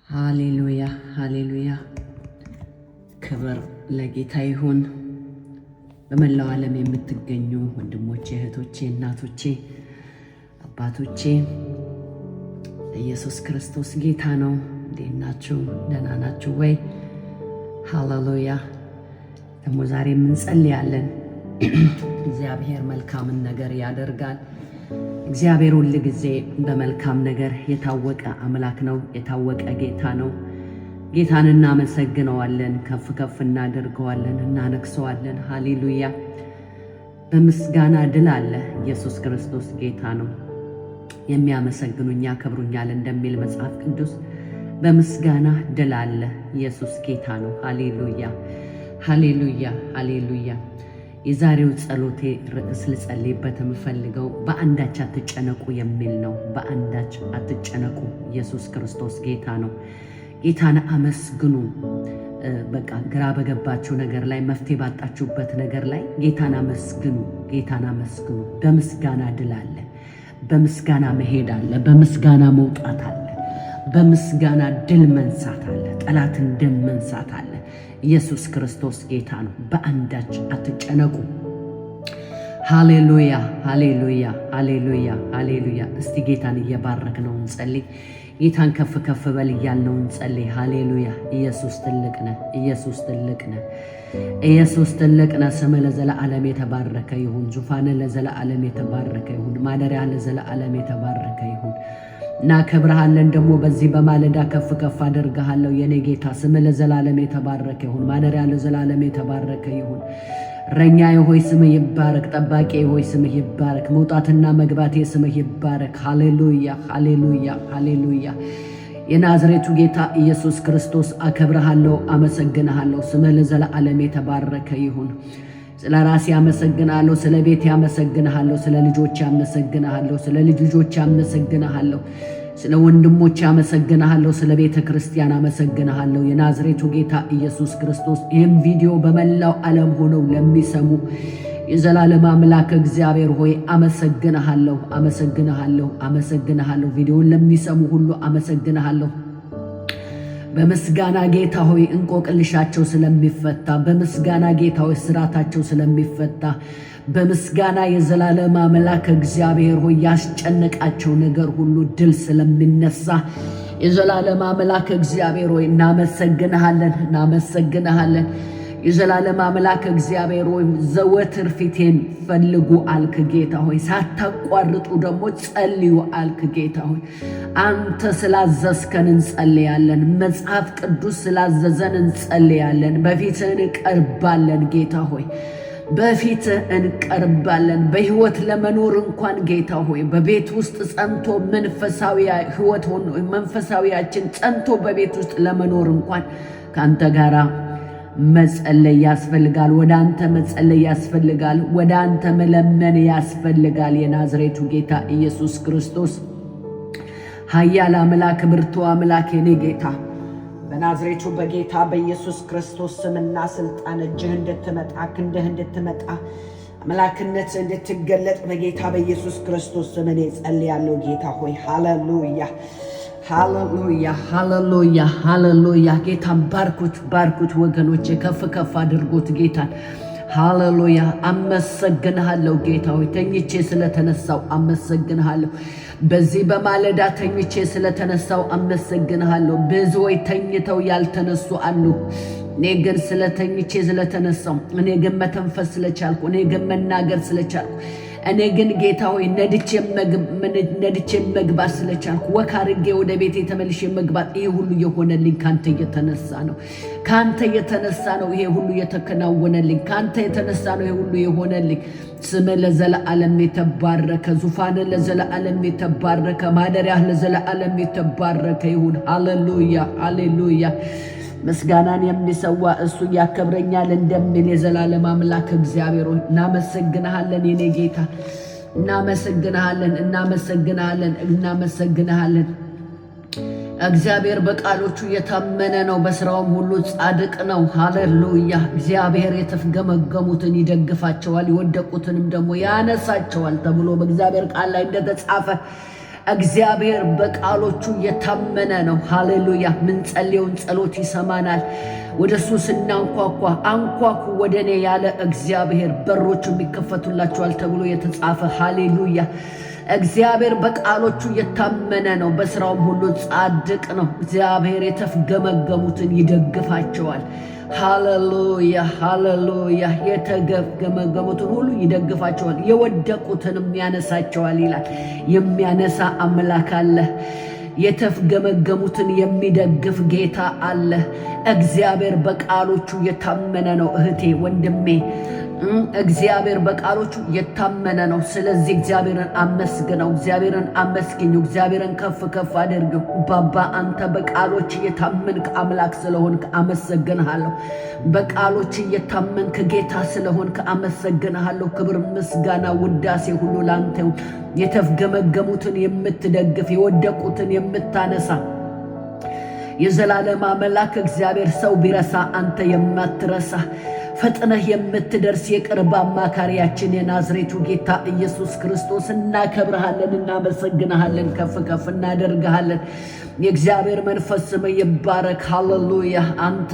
ሃሌሉያ ሃሌሉያ። ክብር ለጌታ ይሁን። በመላው ዓለም የምትገኙ ወንድሞቼ፣ እህቶቼ፣ እናቶቼ፣ አባቶቼ ኢየሱስ ክርስቶስ ጌታ ነው። እንዴት ናችሁ? ደህና ናችሁ ወይ? ሃሌሉያ። ደግሞ ዛሬ እንጸልያለን። እግዚአብሔር መልካምን ነገር ያደርጋል። እግዚአብሔር ሁል ጊዜ በመልካም ነገር የታወቀ አምላክ ነው። የታወቀ ጌታ ነው። ጌታን እናመሰግነዋለን፣ ከፍ ከፍ እናደርገዋለን፣ እናነግሰዋለን። ሃሌሉያ። በምስጋና ድል አለ። ኢየሱስ ክርስቶስ ጌታ ነው። የሚያመሰግኑኝ ያከብሩኛል እንደሚል መጽሐፍ ቅዱስ በምስጋና ድል አለ። ኢየሱስ ጌታ ነው። ሃሌሉያ ሃሌሉያ ሃሌሉያ። የዛሬው ጸሎቴ ርዕስ ልጸልይበት የምፈልገው በአንዳች አትጨነቁ የሚል ነው። በአንዳች አትጨነቁ። ኢየሱስ ክርስቶስ ጌታ ነው። ጌታን አመስግኑ። በቃ ግራ በገባችሁ ነገር ላይ፣ መፍትሄ ባጣችሁበት ነገር ላይ ጌታን አመስግኑ። ጌታን አመስግኑ። በምስጋና ድል አለ። በምስጋና መሄድ አለ። በምስጋና መውጣት አለ። በምስጋና ድል መንሳት አለ። ጠላትን ድል መንሳት አለ። ኢየሱስ ክርስቶስ ጌታ ነው። በአንዳች አትጨነቁ። ሃሌሉያ ሃሌሉያ ሃሌሉያ ሃሌሉያ። እስቲ ጌታን እየባረክ ነው እንጸልይ። ጌታን ከፍ ከፍ በል እያልነው እንጸልይ። ሃሌሉያ። ኢየሱስ ትልቅ ነህ። ኢየሱስ ትልቅ ነህ። ኢየሱስ ትልቅ ነህ። ስምህ ለዘለዓለም የተባረከ ይሁን። ዙፋንህ ለዘለዓለም የተባረከ ይሁን። ማደሪያህ ለዘለዓለም የተባረከ ይሁን። እናከብርሃለን። ደግሞ በዚህ በማለዳ ከፍ ከፍ አደርግሃለሁ የኔ ጌታ። ስምህ ለዘላለም የተባረከ ይሁን። ማደሪያ ለዘላለም የተባረከ ይሁን። እረኛዬ ሆይ ስምህ ይባረክ። ጠባቂዬ ሆይ ስምህ ይባረክ። መውጣትና መግባቴ ስምህ ይባረክ። ሃሌሉያ ሃሌሉያ ሃሌሉያ። የናዝሬቱ ጌታ ኢየሱስ ክርስቶስ አከብርሃለሁ፣ አመሰግንሃለሁ። ስምህ ለዘላለም የተባረከ ይሁን። ስለ ራሴ አመሰግናለሁ፣ ስለ ቤቴ አመሰግናለሁ፣ ስለ ልጆቼ አመሰግናለሁ፣ ስለ ልጅ ልጆቼ አመሰግናለሁ፣ ስለ ወንድሞቼ አመሰግናለሁ፣ ስለ ቤተ ክርስቲያን አመሰግናለሁ። የናዝሬቱ ጌታ ኢየሱስ ክርስቶስ ይህም ቪዲዮ በመላው ዓለም ሆነው ለሚሰሙ የዘላለም አምላክ እግዚአብሔር ሆይ አመሰግናለሁ፣ አመሰግናለሁ፣ አመሰግናለሁ። ቪዲዮውን ለሚሰሙ ሁሉ አመሰግናለሁ። በምስጋና ጌታ ሆይ እንቆቅልሻቸው ስለሚፈታ፣ በምስጋና ጌታ ሆይ ስራታቸው ስለሚፈታ፣ በምስጋና የዘላለም አምላክ እግዚአብሔር ሆይ ያስጨነቃቸው ነገር ሁሉ ድል ስለሚነሳ የዘላለም አምላክ እግዚአብሔር ሆይ እናመሰግንሃለን፣ እናመሰግንሃለን። የዘላለም አምላክ እግዚአብሔር ሆይ ዘወትር ፊቴን ፈልጉ አልክ ጌታ ሆይ። ሳታቋርጡ ደግሞ ጸልዩ አልክ ጌታ ሆይ። አንተ ስላዘዝከን እንጸልያለን። መጽሐፍ ቅዱስ ስላዘዘን እንጸልያለን። በፊትህ እንቀርባለን ጌታ ሆይ፣ በፊትህ እንቀርባለን። በሕይወት ለመኖር እንኳን ጌታ ሆይ በቤት ውስጥ ጸንቶ መንፈሳዊ ሕይወት ሆኖ መንፈሳዊያችን ጸንቶ በቤት ውስጥ ለመኖር እንኳን ከአንተ ጋራ መጸለይ ያስፈልጋል። ወደ አንተ መጸለይ ያስፈልጋል። ወደ አንተ መለመን ያስፈልጋል። የናዝሬቱ ጌታ ኢየሱስ ክርስቶስ ኃያል አምላክ፣ ብርቱ አምላክ፣ የኔ ጌታ በናዝሬቱ በጌታ በኢየሱስ ክርስቶስ ስምና ስልጣን እጅህ እንድትመጣ፣ ክንድህ እንድትመጣ፣ አምላክነት እንድትገለጥ በጌታ በኢየሱስ ክርስቶስ ስም እኔ ጸልያለሁ ጌታ ሆይ። ሃሌሉያ ሃሌሉያ ሃሌሉያ ሃሌሉያ። ጌታን ባርኩት፣ ባርኩት ወገኖቼ፣ ከፍ ከፍ አድርጎት ጌታን። ሃሌሉያ። አመሰግንሃለሁ ጌታ ሆይ፣ ተኝቼ ስለተነሳው አመሰግንሃለሁ። በዚህ በማለዳ ተኝቼ ስለተነሳው አመሰግንሃለሁ። ብዙዎች ተኝተው ያልተነሱ አሉ። እኔ ግን ስለተኝቼ ስለተነሳው፣ እኔ ግን መተንፈስ ስለቻልኩ፣ እኔ ግን መናገር ስለቻልኩ፣ እኔ ግን ጌታ ሆይ ነድቼ መግባት ስለቻልኩ፣ ወክ አድርጌ ወደ ቤቴ ተመልሼ መግባት፣ ይሄ ሁሉ የሆነልኝ ካንተ የተነሳ ነው። ካንተ የተነሳ ነው ይሄ ሁሉ የተከናወነልኝ። ካንተ የተነሳ ነው ይሄ ሁሉ የሆነልኝ። ስምህ ለዘለዓለም የተባረከ፣ ዙፋንህ ለዘለዓለም የተባረከ፣ ማደሪያህ ለዘለዓለም የተባረከ ይሁን። ሃሌሉያ ሃሌሉያ። ምስጋናን የሚሰዋ እሱ ያከብረኛል እንደሚል የዘላለም አምላክ እግዚአብሔር ሆይ እናመሰግንሃለን የኔ ጌታ፣ እናመሰግንሃለን፣ እናመሰግንሃለን፣ እናመሰግንሃለን። እግዚአብሔር በቃሎቹ የታመነ ነው፣ በስራውም ሁሉ ጻድቅ ነው። ሃሌሉያ። እግዚአብሔር የተፍገመገሙትን ይደግፋቸዋል፣ የወደቁትንም ደግሞ ያነሳቸዋል ተብሎ በእግዚአብሔር ቃል ላይ እንደተጻፈ እግዚአብሔር በቃሎቹ የታመነ ነው። ሃሌሉያ። ምን ጸልየውን ጸሎት ይሰማናል። ወደሱ ስናንኳኳ አንኳኩ ወደ እኔ ያለ እግዚአብሔር በሮቹ ይከፈቱላችኋል ተብሎ የተጻፈ ሃሌሉያ። እግዚአብሔር በቃሎቹ የታመነ ነው፣ በስራውም ሁሉ ጻድቅ ነው። እግዚአብሔር የተፍገመገሙትን ይደግፋቸዋል። ሃሌሉያ ሃሌሉያ። የተገመገሙትን ሁሉ ይደግፋቸዋል፣ የወደቁትንም ያነሳቸዋል ይላል። የሚያነሳ አምላክ አለ። የተፍገመገሙትን የሚደግፍ ጌታ አለ። እግዚአብሔር በቃሎቹ የታመነ ነው። እህቴ ወንድሜ፣ እግዚአብሔር በቃሎቹ የታመነ ነው። ስለዚህ እግዚአብሔርን አመስግነው፣ እግዚአብሔርን አመስግኙ፣ እግዚአብሔርን ከፍ ከፍ አድርገው። ባባ አንተ በቃሎች የታመንክ አምላክ ስለሆንክ አመሰግንሃለሁ። በቃሎች የታመንክ ጌታ ስለሆንክ አመሰግንሃለሁ። ክብር፣ ምስጋና፣ ውዳሴ ሁሉ ላንተ ይሁን። የተፍገመገሙትን የምትደግፍ የወደቁትን የምታነሳ የዘላለም አምላክ እግዚአብሔር፣ ሰው ቢረሳ አንተ የማትረሳ ፈጥነህ የምትደርስ የቅርብ አማካሪያችን የናዝሬቱ ጌታ ኢየሱስ ክርስቶስ እናከብርሃለን፣ እናመሰግንሃለን፣ ከፍ ከፍ እናደርግሃለን። የእግዚአብሔር መንፈስ ስም ይባረክ። ሃሌሉያ። አንተ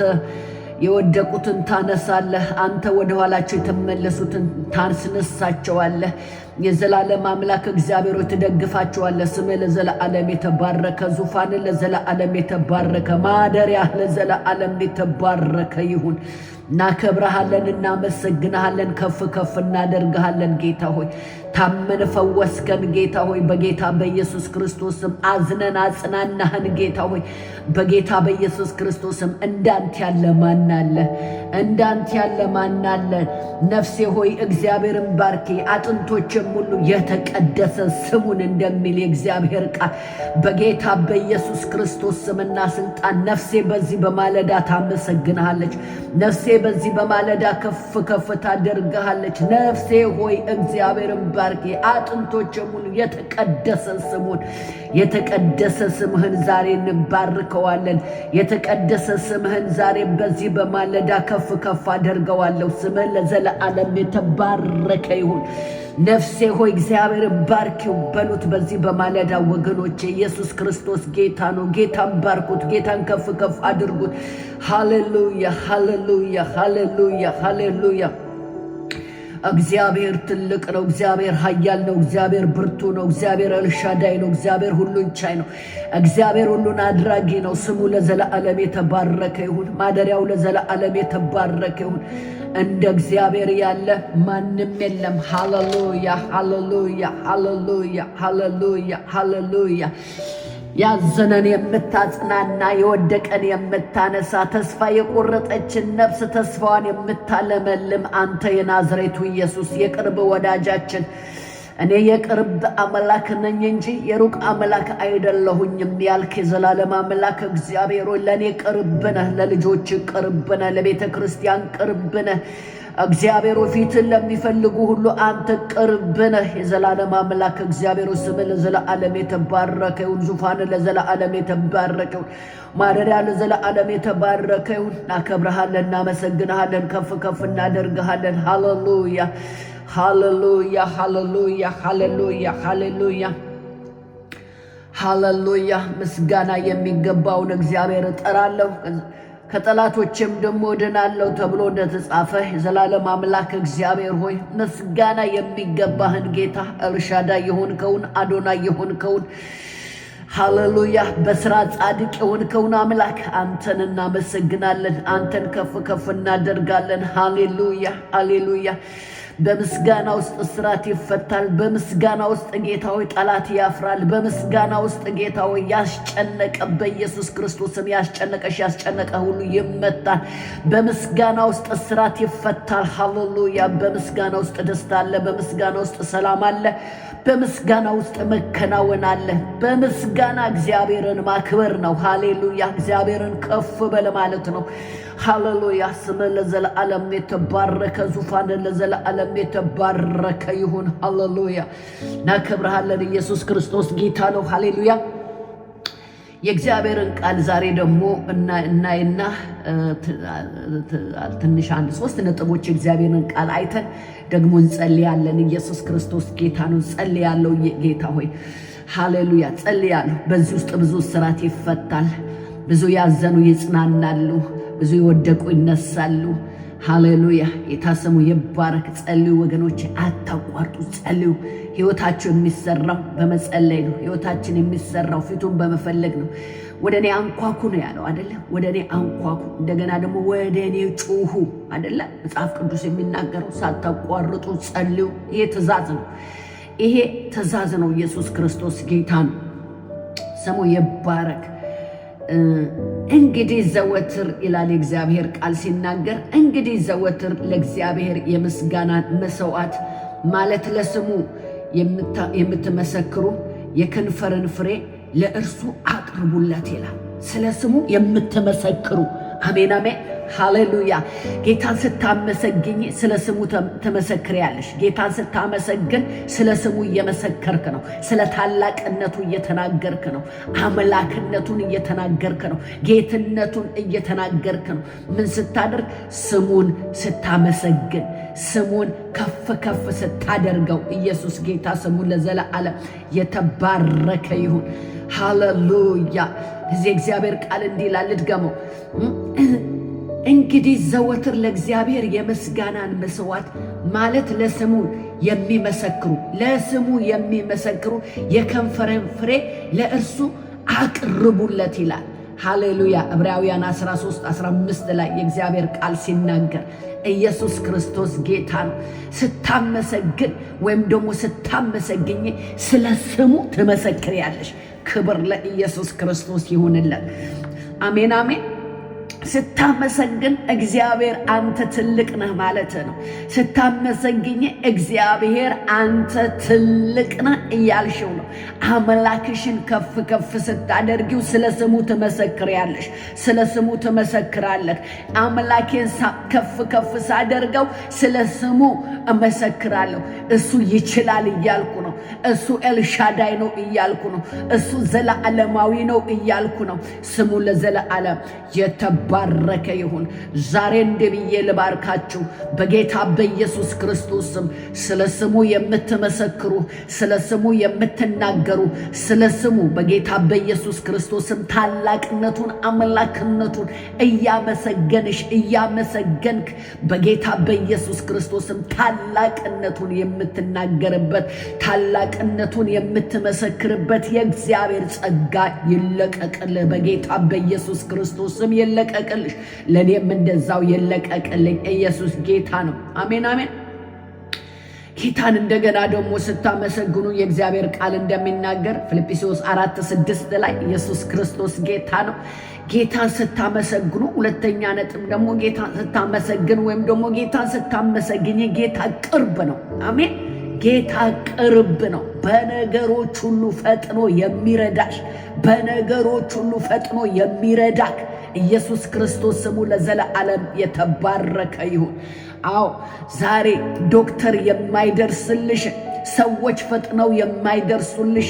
የወደቁትን ታነሳለህ። አንተ ወደ ኋላቸው የተመለሱትን ታስነሳቸዋለህ። የዘላለም አምላክ እግዚአብሔር ትደግፋቸዋለህ። ስምህ ለዘላለም የተባረከ፣ ዙፋን ለዘላለም የተባረከ፣ ማደሪያ ለዘላለም የተባረከ ይሁን። እናከብረሃለን፣ እናመሰግንሃለን፣ ከፍ ከፍ እናደርግሃለን። ጌታ ሆይ ታመን ፈወስከን። ጌታ ሆይ በጌታ በኢየሱስ ክርስቶስም አዝነን አጽናናህን። ጌታ ሆይ በጌታ በኢየሱስ ክርስቶስም እንዳንተ ያለ ማን አለ? እንዳንተ ያለ ማን አለ? ነፍሴ ሆይ እግዚአብሔርን ባርኪ፣ አጥንቶችም ሁሉ የተቀደሰ ስሙን እንደሚል የእግዚአብሔር ቃል በጌታ በኢየሱስ ክርስቶስ ስምና ስልጣን ነፍሴ በዚህ በማለዳ ታመሰግንሃለች። ነፍሴ በዚህ በማለዳ ከፍ ከፍ ታደርግሃለች። ነፍሴ ሆይ እግዚአብሔርን ባርኪ፣ አጥንቶችም ሁሉ የተቀደሰ ስሙን የተቀደሰ ስምህን ዛሬ እንባርከዋለን። የተቀደሰ ስምህን ዛሬ በዚህ በማለዳ ከፍ ከፍ አደርገዋለሁ። ስምህን ለዘለዓለም የተባረከ ይሁን። ነፍሴ ሆይ እግዚአብሔር ባርኪው በሉት። በዚህ በማለዳ ወገኖቼ ኢየሱስ ክርስቶስ ጌታ ነው። ጌታን ባርኩት፣ ጌታን ከፍ ከፍ አድርጉት። ሃሌሉያ ሃሌሉያ ሃሌሉያ ሃሌሉያ። እግዚአብሔር ትልቅ ነው። እግዚአብሔር ኃያል ነው። እግዚአብሔር ብርቱ ነው። እግዚአብሔር ኤልሻዳይ ነው። እግዚአብሔር ሁሉን ቻይ ነው። እግዚአብሔር ሁሉን አድራጊ ነው። ስሙ ለዘላለም የተባረከ ይሁን። ማደሪያው ለዘላለም የተባረከ ይሁን። እንደ እግዚአብሔር ያለ ማንም የለም። ሃሌሉያ ሃሌሉያ ሃሌሉያ ሃሌሉያ ሃሌሉያ። ያዘነን የምታጽናና፣ የወደቀን የምታነሳ፣ ተስፋ የቆረጠችን ነፍስ ተስፋዋን የምታለመልም አንተ የናዝሬቱ ኢየሱስ የቅርብ ወዳጃችን፣ እኔ የቅርብ አምላክ ነኝ እንጂ የሩቅ አምላክ አይደለሁኝም ያልክ የዘላለም አምላክ እግዚአብሔር ሆይ ለእኔ ቅርብ ነህ፣ ለልጆች ቅርብ ነህ፣ ለቤተ ክርስቲያን ቅርብ ነህ። እግዚአብሔር ፊትን ለሚፈልጉ ሁሉ አንተ ቅርብ ነህ። የዘላለም አምላክ እግዚአብሔር ስምህ ለዘላለም የተባረከ ይሁን። ዙፋን ለዘላለም የተባረከ ይሁን። ማደሪያ ለዘላለም የተባረከ ይሁን። እናከብርሃለን፣ እናመሰግንሃለን፣ ከፍ ከፍ እናደርግሃለን። ሃሌሉያ ሃሌሉያ ሃሌሉያ ሃሌሉያ ሃሌሉያ ሃሌሉያ። ምስጋና የሚገባውን እግዚአብሔር እጠራለሁ ከጠላቶችም ደግሞ እድናለሁ ተብሎ እንደተጻፈ የዘላለም አምላክ እግዚአብሔር ሆይ ምስጋና የሚገባህን ጌታ ኤልሻዳይ የሆንከውን አዶናይ የሆንከውን ሃሌሉያ በስራ ጻድቅ የሆንከውን አምላክ አንተን እናመሰግናለን። አንተን ከፍ ከፍ እናደርጋለን። ሃሌሉያ ሃሌሉያ። በምስጋና ውስጥ እስራት ይፈታል። በምስጋና ውስጥ ጌታ ሆይ ጠላት ያፍራል። በምስጋና ውስጥ ጌታ ሆይ ያስጨነቀ በኢየሱስ ክርስቶስም ያስጨነቀሽ ያስጨነቀ ሁሉ ይመታል። በምስጋና ውስጥ እስራት ይፈታል። ሃሌሉያ። በምስጋና ውስጥ ደስታ አለ። በምስጋና ውስጥ ሰላም አለ። በምስጋና ውስጥ መከናወን አለ። በምስጋና እግዚአብሔርን ማክበር ነው። ሃሌሉያ። እግዚአብሔርን ከፍ በለ ማለት ነው። ሃሌሉያ። ስምህ ለዘላለም የተባረከ፣ ዙፋን ለዘላለም የተባረከ ይሁን። ሃሌሉያ። እናከብርሃለን። ኢየሱስ ክርስቶስ ጌታ ነው። ሃሌሉያ። የእግዚአብሔርን ቃል ዛሬ ደግሞ እናይና ትንሽ አንድ 3 ነጥቦች የእግዚአብሔርን ቃል አይተን ደግሞ እንጸልያለን። ኢየሱስ ክርስቶስ ጌታ ነው። ጸልያለሁ። ጌታ ሆይ ሃሌሉያ ጸልያለሁ። በዚህ ውስጥ ብዙ እስራት ይፈታል። ብዙ ያዘኑ ይጽናናሉ። ብዙ የወደቁ ይነሳሉ። ሃሌሉያ ጌታ ስሙ ይባረክ። ጸልዩ ወገኖች፣ አታቋርጡ፣ ጸልዩ። ሕይወታችሁ የሚሰራው በመጸለይ ነው። ሕይወታችን የሚሰራው ፊቱን በመፈለግ ነው። ወደ እኔ አንኳኩ ነው ያለው አይደለ? ወደ እኔ አንኳኩ፣ እንደገና ደግሞ ወደ እኔ ጩሁ አይደለ? መጽሐፍ ቅዱስ የሚናገረው ሳታቋርጡ ጸልዩ። ይሄ ትእዛዝ ነው። ይሄ ትእዛዝ ነው። ኢየሱስ ክርስቶስ ጌታ ነው። ስሙ ይባረክ። እንግዲህ ዘወትር ይላል የእግዚአብሔር ቃል ሲናገር፣ እንግዲህ ዘወትር ለእግዚአብሔር የምስጋናን መስዋዕት ማለት ለስሙ የምትመሰክሩ የከንፈርን ፍሬ ለእርሱ አቅርቡለት ይላል። ስለ ስሙ የምትመሰክሩ አሜን አሜን ሃሌሉያ። ጌታን ስታመሰግኝ ስለ ስሙ ትመሰክሪያለሽ። ጌታን ስታመሰግን ስለ ስሙ እየመሰከርክ ነው። ስለ ታላቅነቱ እየተናገርክ ነው። አምላክነቱን እየተናገርክ ነው። ጌትነቱን እየተናገርክ ነው። ምን ስታደርግ? ስሙን ስታመሰግን፣ ስሙን ከፍ ከፍ ስታደርገው። ኢየሱስ ጌታ ስሙ ለዘለዓለም የተባረከ ይሁን። ሃሌሉያ። እዚህ እግዚአብሔር ቃል እንዲህ ይላል፣ ልድገመው። እንግዲህ ዘወትር ለእግዚአብሔር የምስጋናን መስዋዕት ማለት ለስሙ የሚመሰክሩ የከንፈርን ፍሬ ለእርሱ አቅርቡለት ይላል። ሃሌሉያ። ዕብራውያን 13:15 ላይ የእግዚአብሔር ቃል ሲናገር ኢየሱስ ክርስቶስ ጌታ ነው። ስታመሰግን ወይም ደግሞ ስታመሰግኝ ስለ ስሙ ትመሰክሪያለሽ። ክብር ለኢየሱስ ክርስቶስ ይሁንለት። አሜን አሜን። ስታመሰግን እግዚአብሔር አንተ ትልቅ ነህ ማለት ነው። ስታመሰግኝ እግዚአብሔር አንተ ትልቅ ነህ እያልሽው ነው። አምላክሽን ከፍ ከፍ ስታደርጊው ስለ ስሙ ትመሰክሪያለሽ፣ ስለ ስሙ ትመሰክራለህ። አምላኬን ከፍ ከፍ ሳደርገው ስለ ስሙ እመሰክራለሁ። እሱ ይችላል እያልኩ ነው። እሱ ኤልሻዳይ ነው እያልኩ ነው። እሱ ዘለዓለማዊ ነው እያልኩ ነው። ስሙ ለዘለዓለም የተባረከ ይሁን። ዛሬ እንደ ብዬ ልባርካችሁ በጌታ በኢየሱስ ክርስቶስ ስም። ስለ ስሙ የምትመሰክሩ፣ ስለ ስሙ የምትናገሩ፣ ስለ ስሙ በጌታ በኢየሱስ ክርስቶስ ስም ታላቅነቱን፣ አምላክነቱን እያመሰገንሽ እያመሰገንክ በጌታ በኢየሱስ ክርስቶስ ስም ታላቅነቱን የምትናገርበት፣ ታላቅነቱን የምትመሰክርበት የእግዚአብሔር ጸጋ ይለቀቅልህ በጌታ በኢየሱስ ክርስቶስ ስም ይለቀቅልሽ። ለእኔም እንደዛው ይለቀቅልኝ። ኢየሱስ ጌታ ነው። አሜን አሜን። ጌታን እንደገና ደግሞ ስታመሰግኑ የእግዚአብሔር ቃል እንደሚናገር ፊልጵስዩስ 4:6 ላይ ኢየሱስ ክርስቶስ ጌታ ነው። ጌታን ስታመሰግኑ፣ ሁለተኛ ነጥብ ደግሞ ጌታን ስታመሰግን ወይም ደግሞ ጌታን ስታመሰግኝ ጌታ ቅርብ ነው። አሜን። ጌታ ቅርብ ነው። በነገሮች ሁሉ ፈጥኖ የሚረዳሽ፣ በነገሮች ሁሉ ፈጥኖ የሚረዳክ ኢየሱስ ክርስቶስ ስሙ ለዘለዓለም የተባረከ ይሁን። አዎ ዛሬ ዶክተር የማይደርስልሽ፣ ሰዎች ፈጥነው የማይደርሱልሽ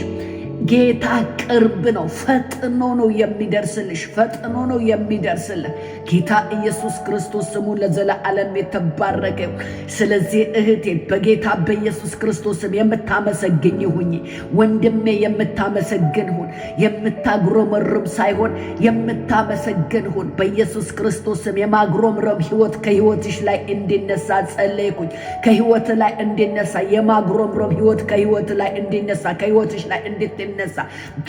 ጌታ ቅርብ ነው። ፈጥኖ ነው የሚደርስልሽ፣ ፈጥኖ ነው የሚደርስልህ። ጌታ ኢየሱስ ክርስቶስ ስሙ ለዘለዓለም የተባረከ ይሁን። ስለዚህ እህቴ በጌታ በኢየሱስ ክርስቶስም የምታመሰግኝ ሁኚ። ወንድሜ የምታመሰግን ሁን። የምታጉረመርም ሳይሆን የምታመሰግን ሁን። በኢየሱስ ክርስቶስም የማጉረምረም ሕይወት ከሕይወትሽ ላይ እንዲነሳ ጸለይኩኝ። ከሕይወት ላይ እንዲነሳ የማጉረምረም ሕይወት ከሕይወት ላይ እንዲነሳ፣ ከሕይወትሽ ላይ እንድትነሳ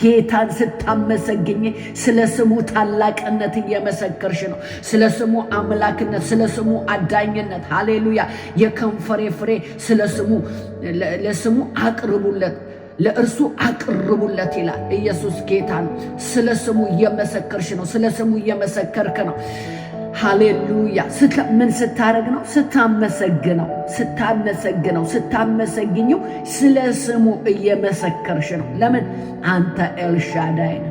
ጌታን ስታመሰግኝ ስለ ስሙ ታላቅነት እየመሰከርሽ ነው። ስለ ስሙ አምላክነት፣ ስለ ስሙ አዳኝነት። ሃሌሉያ። የከንፈሬ ፍሬ ስለ ስሙ ለስሙ አቅርቡለት፣ ለእርሱ አቅርቡለት ይላል። ኢየሱስ ጌታ ነው። ስለ ስሙ እየመሰከርሽ ነው። ስለ ስሙ እየመሰከርክ ነው። ሃሌሉያ። ምን ስታረግ ነው? ስታመሰግነው፣ ስታመሰግኘው ስለ ስሙ እየመሰከርሽ ነው። ለምን? አንተ ኤልሻዳይ ነህ።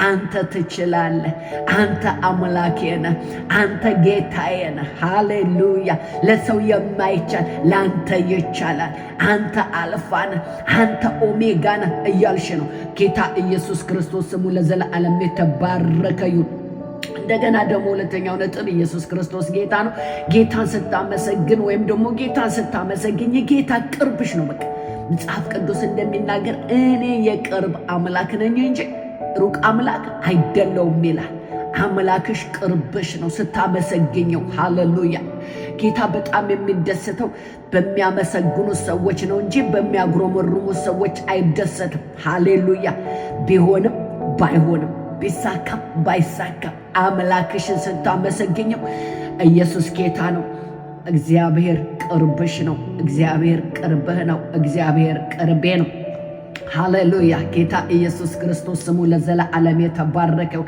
አንተ ትችላለህ። አንተ አምላኬ ነህ። አንተ ጌታዬ ነህ። ሃሌሉያ። ለሰው የማይቻል ለአንተ ይቻላል። አንተ አልፋ ነህ። አንተ ኦሜጋ ነህ እያልሽ ነው። ጌታ ኢየሱስ ክርስቶስ ስሙ ለዘለዓለም የተባረከ ይሁን። እንደገና ደግሞ ሁለተኛው ነጥብ ኢየሱስ ክርስቶስ ጌታ ነው። ጌታን ስታመሰግን ወይም ደግሞ ጌታን ስታመሰግኝ ጌታ ቅርብሽ ነው። በቃ መጽሐፍ ቅዱስ እንደሚናገር እኔ የቅርብ አምላክ ነኝ እንጂ ሩቅ አምላክ አይደለውም ይላል። አምላክሽ ቅርብሽ ነው ስታመሰግኘው። ሃሌሉያ። ጌታ በጣም የሚደሰተው በሚያመሰግኑ ሰዎች ነው እንጂ በሚያጉረመርሙ ሰዎች አይደሰትም። ሃሌሉያ። ቢሆንም ባይሆንም ቢሳካም ባይሳካም አምላክሽን ስታመሰግኘው ኢየሱስ ጌታ ነው። እግዚአብሔር ቅርብሽ ነው። እግዚአብሔር ቅርብህ ነው። እግዚአብሔር ቅርቤ ነው። ሃሌሉያ። ጌታ ኢየሱስ ክርስቶስ ስሙ ለዘላለም የተባረከው።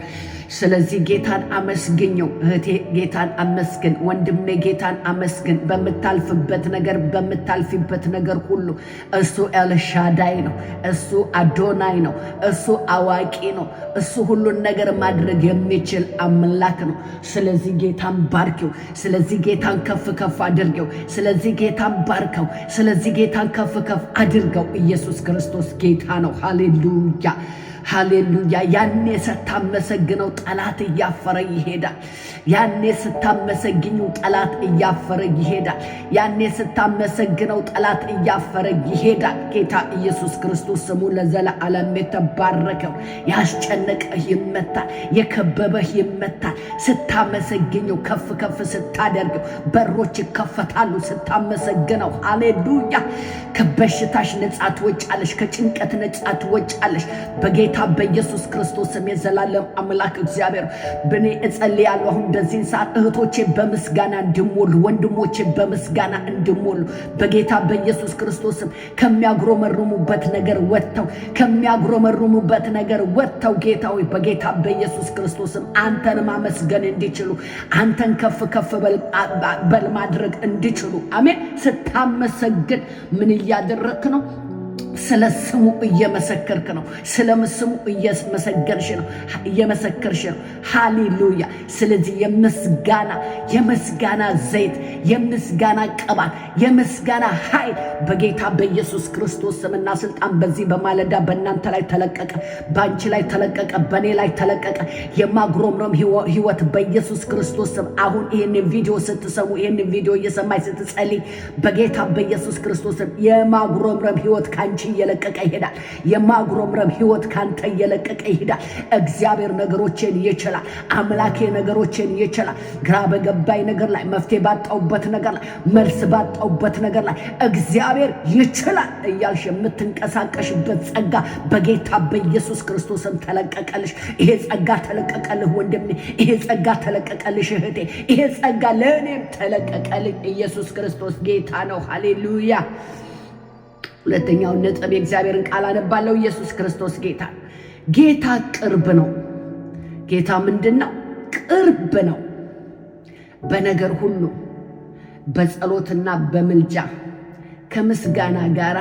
ስለዚህ ጌታን አመስግኘው። እህቴ ጌታን አመስግን። ወንድሜ ጌታን አመስግን። በምታልፍበት ነገር በምታልፊበት ነገር ሁሉ እሱ ኤልሻዳይ ነው። እሱ አዶናይ ነው። እሱ አዋቂ ነው። እሱ ሁሉን ነገር ማድረግ የሚችል አምላክ ነው። ስለዚህ ጌታን ባርኪው። ስለዚህ ጌታን ከፍ ከፍ አድርገው። ስለዚህ ጌታን ባርከው። ስለዚህ ጌታን ከፍ ከፍ አድርገው። ኢየሱስ ክርስቶስ ጌታ ነው። ሃሌሉያ ሃሌሉያ። ያኔ ስታመሰግነው ጠላት እያፈረ ይሄዳል። ያኔ ስታመሰግኘው ጠላት እያፈረ ይሄዳል። ያኔ ስታመሰግነው ጠላት እያፈረ ይሄዳል። ጌታ ኢየሱስ ክርስቶስ ስሙ ለዘላለም የተባረከው። ያስጨነቀህ ይመታል፣ የከበበህ ይመታል። ስታመሰግኘው ከፍ ከፍ ስታደርገው በሮች ይከፈታሉ። ስታመሰግነው ሃሌሉያ። ከበሽታሽ ነጻ ትወጫለሽ፣ ከጭንቀት ነጻ ትወጫለሽ። በጌታ በኢየሱስ ክርስቶስ ስም የዘላለም አምላክ እግዚአብሔር በእኔ እጸልያለሁ። አሁን በዚህ ሰዓት እህቶቼ በምስጋና እንዲሞሉ፣ ወንድሞቼ በምስጋና እንዲሞሉ በጌታ በኢየሱስ ክርስቶስ ስም ከሚያጉረመርሙበት ነገር ወጥተው ጌታ ሆይ በጌታ በኢየሱስ ክርስቶስ ስም አንተን ማመስገን እንዲችሉ፣ አንተን ከፍ ከፍ በል ማድረግ እንዲችሉ። አሜን። ስታመሰግን ምን እያደረክ ነው? ስለ ስሙ እየመሰከርክ ነው። ስለ ስሙ እየመሰከርሽ ነው። ሃሌሉያ። ስለዚህ የምስጋና ዘይት፣ የምስጋና ቅባት፣ የምስጋና ኃይል በጌታ በኢየሱስ ክርስቶስ ስምና ስልጣን በዚህ በማለዳ በእናንተ ላይ ተለቀቀ፣ በአንቺ ላይ ተለቀቀ፣ በእኔ ላይ ተለቀቀ። የማጉረምረም ህይወት በኢየሱስ ክርስቶስ ስም አሁን ይህንን ቪዲዮ ስትሰሙ፣ ይህንን ቪዲዮ እየሰማይ ስትጸልይ በጌታ በኢየሱስ ክርስቶስ ስም የማጉረምረም ህይወት ካንቺ እየለቀቀ ይሄዳል። የማጉረምረም ህይወት ካንተ እየለቀቀ ይሄዳል። እግዚአብሔር ነገሮችን ይችላል። አምላኬ ነገሮችን ይችላል። ግራ በገባይ ነገር ላይ፣ መፍትሄ ባጣውበት ነገር ላይ፣ መልስ ባጣውበት ነገር ላይ እግዚአብሔር ይችላል እያልሽ የምትንቀሳቀሽበት ጸጋ በጌታ በኢየሱስ ክርስቶስም ተለቀቀልሽ። ይሄ ጸጋ ተለቀቀልህ ወንድሜ። ይሄ ጸጋ ተለቀቀልሽ እህቴ። ይሄ ጸጋ ለእኔም ተለቀቀልኝ። ኢየሱስ ክርስቶስ ጌታ ነው። ሃሌሉያ። ሁለተኛውን ነጥብ የእግዚአብሔርን ቃል አነባለሁ። ኢየሱስ ክርስቶስ ጌታ ቅርብ ነው። ጌታ ምንድን ነው? ቅርብ ነው። በነገር ሁሉ በጸሎትና በምልጃ ከምስጋና ጋር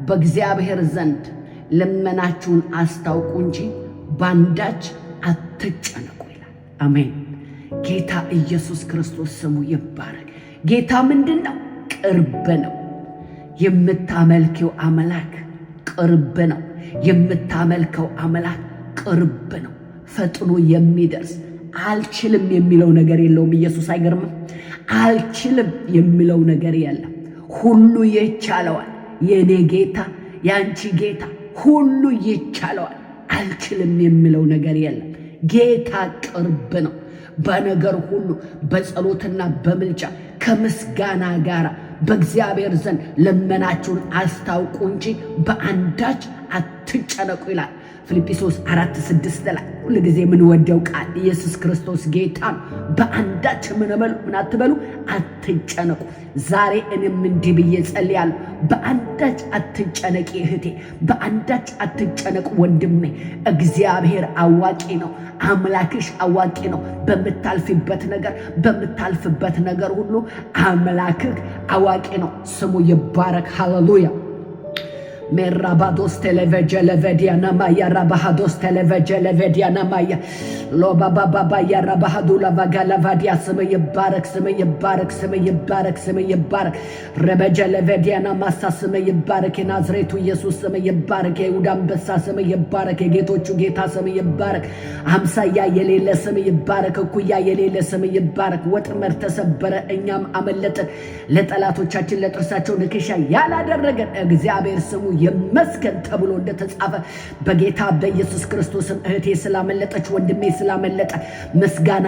በእግዚአብሔር ዘንድ ልመናችሁን አስታውቁ እንጂ ባንዳች አትጨነቁ ይላል። አሜን። ጌታ ኢየሱስ ክርስቶስ ስሙ ይባረክ። ጌታ ምንድን ነው? ቅርብ ነው። የምታመልከው አምላክ ቅርብ ነው። የምታመልከው አምላክ ቅርብ ነው። ፈጥኖ የሚደርስ አልችልም የሚለው ነገር የለውም። ኢየሱስ አይገርምም? አልችልም የሚለው ነገር የለም። ሁሉ ይቻለዋል። የኔ ጌታ፣ ያንቺ ጌታ ሁሉ ይቻለዋል። አልችልም የሚለው ነገር የለም። ጌታ ቅርብ ነው። በነገር ሁሉ በጸሎትና በምልጃ ከምስጋና ጋር በእግዚአብሔር ዘንድ ልመናችሁን አስታውቁ እንጂ በአንዳች አትጨነቁ ይላል። ፊልጵስዩስ 4:6 ላይ ሁልጊዜ የምንወደው ቃል ኢየሱስ ክርስቶስ ጌታ ነው። በአንዳች ምን አትበሉ፣ አትጨነቁ። ዛሬ እኔም እንዲህ ብዬ ጸልያለሁ። በአንዳች አትጨነቂ እህቴ፣ በአንዳች አትጨነቅ ወንድሜ። እግዚአብሔር አዋቂ ነው። አምላክሽ አዋቂ ነው። በምታልፍበት ነገር ሁሉ አምላክህ አዋቂ ነው። ስሙ ይባረክ። ሃሌሉያ። ሜራባዶስ ቴሌቬጀለቬዲያና ማያ ራባሃዶስ ቴሌቬጀለቬዲያና ማያ ሎባባባባ ያራባሃዱ ላቫጋላቫዲያ ስም ይባረክ ስም ይባረክ ስም ይባረክ ስም ይባረክ ረበጀለቬዲያና ማሳ ስም ይባረክ የናዝሬቱ ኢየሱስ ስም ይባረክ የይሁዳ አንበሳ ስም ይባረክ የጌቶቹ ጌታ ስም ይባረክ አምሳያ የሌለ ስም ይባረክ እኩያ የሌለ ስም ይባረክ ወጥመድ ተሰበረ እኛም አመለጥን ለጠላቶቻችን ለጥርሳቸው ንክሻ ያላደረገን እግዚአብሔር ስሙ ይመስገን ተብሎ እንደተጻፈ በጌታ በኢየሱስ ክርስቶስም እህቴ ስላመለጠች ወንድሜ ስላመለጠ ምስጋና